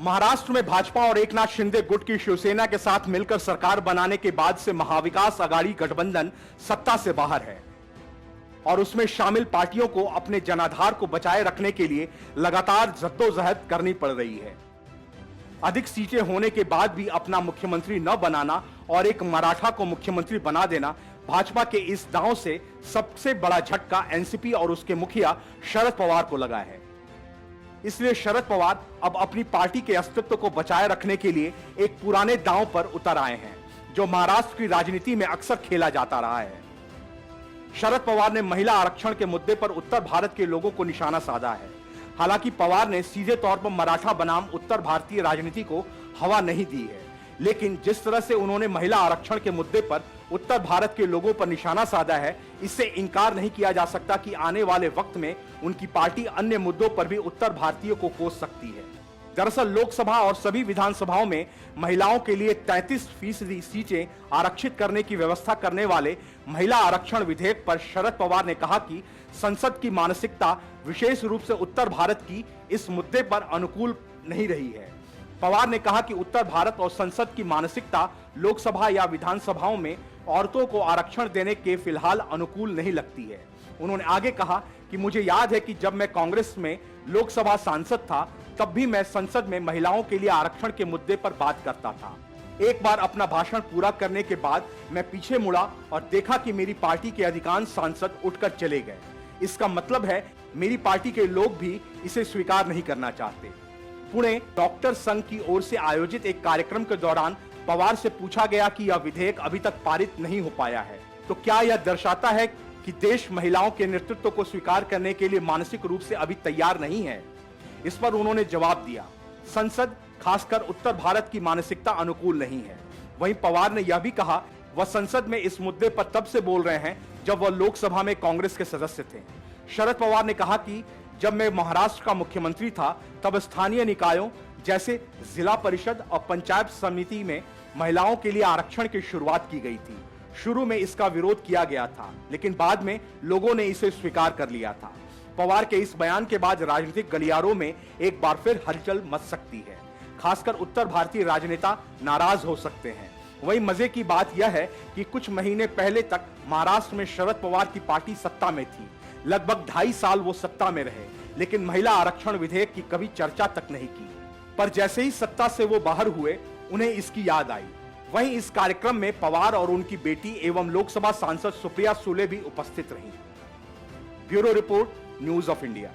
महाराष्ट्र में भाजपा और एकनाथ शिंदे गुट की शिवसेना के साथ मिलकर सरकार बनाने के बाद से महाविकास आघाड़ी गठबंधन सत्ता से बाहर है और उसमें शामिल पार्टियों को अपने जनाधार को बचाए रखने के लिए लगातार जद्दोजहद करनी पड़ रही है। अधिक सीटें होने के बाद भी अपना मुख्यमंत्री न बनाना और एक मराठा को मुख्यमंत्री बना देना भाजपा के इस दांव से सबसे बड़ा झटका एनसीपी और उसके मुखिया शरद पवार को लगा है। इसलिए शरद पवार अब अपनी पार्टी के अस्तित्व को बचाए रखने के लिए एक पुराने दांव पर उतर आए हैं जो महाराष्ट्र की राजनीति में अक्सर खेला जाता रहा है। शरद पवार ने महिला आरक्षण के मुद्दे पर उत्तर भारत के लोगों को निशाना साधा है। हालांकि पवार ने सीधे तौर पर मराठा बनाम उत्तर भारतीय राजनीति को हवा नहीं दी है, लेकिन जिस तरह से उन्होंने महिला आरक्षण के मुद्दे पर उत्तर भारत के लोगों पर निशाना साधा है, इससे इनकार नहीं किया जा सकता कि आने वाले वक्त में उनकी पार्टी अन्य मुद्दों पर भी उत्तर भारतीयों को कोस सकती है। दरअसल लोकसभा और सभी विधानसभाओं में महिलाओं के लिए 33% सीटें आरक्षित करने की व्यवस्था करने वाले महिला आरक्षण विधेयक पर शरद पवार ने कहा कि संसद की मानसिकता विशेष रूप से उत्तर भारत की इस मुद्दे पर अनुकूल नहीं रही है। पवार ने कहा कि उत्तर भारत और संसद की मानसिकता लोकसभा या विधानसभाओं में औरतों को आरक्षण देने के फिलहाल अनुकूल नहीं लगती है। उन्होंने आगे कहा कि मुझे याद है कि जब मैं कांग्रेस में लोकसभा सांसद था तब भी मैं संसद में महिलाओं के लिए आरक्षण के मुद्दे पर बात करता था। एक बार अपना भाषण पूरा करने के बाद मैं पीछे मुड़ा और देखा कि मेरी पार्टी के अधिकांश सांसद उठकर चले गए। इसका मतलब है मेरी पार्टी के लोग भी इसे स्वीकार नहीं करना चाहते। पुणे डॉक्टर संघ की ओर से आयोजित एक कार्यक्रम के दौरान पवार से पूछा गया कि यह विधेयक अभी तक पारित नहीं हो पाया है, तो क्या यह दर्शाता है कि देश महिलाओं के नेतृत्व को स्वीकार करने के लिए मानसिक रूप से अभी तैयार नहीं है? इस पर उन्होंने जवाब दिया, संसद खासकर उत्तर भारत की मानसिकता अनुकूल नहीं है। वहीं पवार ने यह भी कहा वह संसद में इस मुद्दे पर तब से बोल रहे हैं जब वह लोकसभा में कांग्रेस के सदस्य थे। शरद पवार ने कहा कि जब मैं महाराष्ट्र का मुख्यमंत्री था तब स्थानीय निकायों जैसे जिला परिषद और पंचायत समिति में महिलाओं के लिए आरक्षण की शुरुआत की गई थी। शुरू में इसका विरोध किया गया था, लेकिन बाद में लोगों ने इसे स्वीकार कर लिया था। पवार के इस बयान के बाद राजनीतिक गलियारों में एक बार फिर हलचल मच सकती है। खासकर उत्तर भारतीय राजनेता नाराज हो सकते हैं। वहीं मजे की बात यह है कि कुछ महीने पहले तक महाराष्ट्र में शरद पवार की पार्टी सत्ता में थी। लगभग 2.5 साल वो सत्ता में रहे, लेकिन महिला आरक्षण विधेयक की कभी चर्चा तक नहीं की। पर जैसे ही सत्ता से वो बाहर हुए, उन्हें इसकी याद आई। वहीं इस कार्यक्रम में पवार और उनकी बेटी एवं लोकसभा सांसद सुप्रिया सुले भी उपस्थित रहीं। Bureau report, news of India.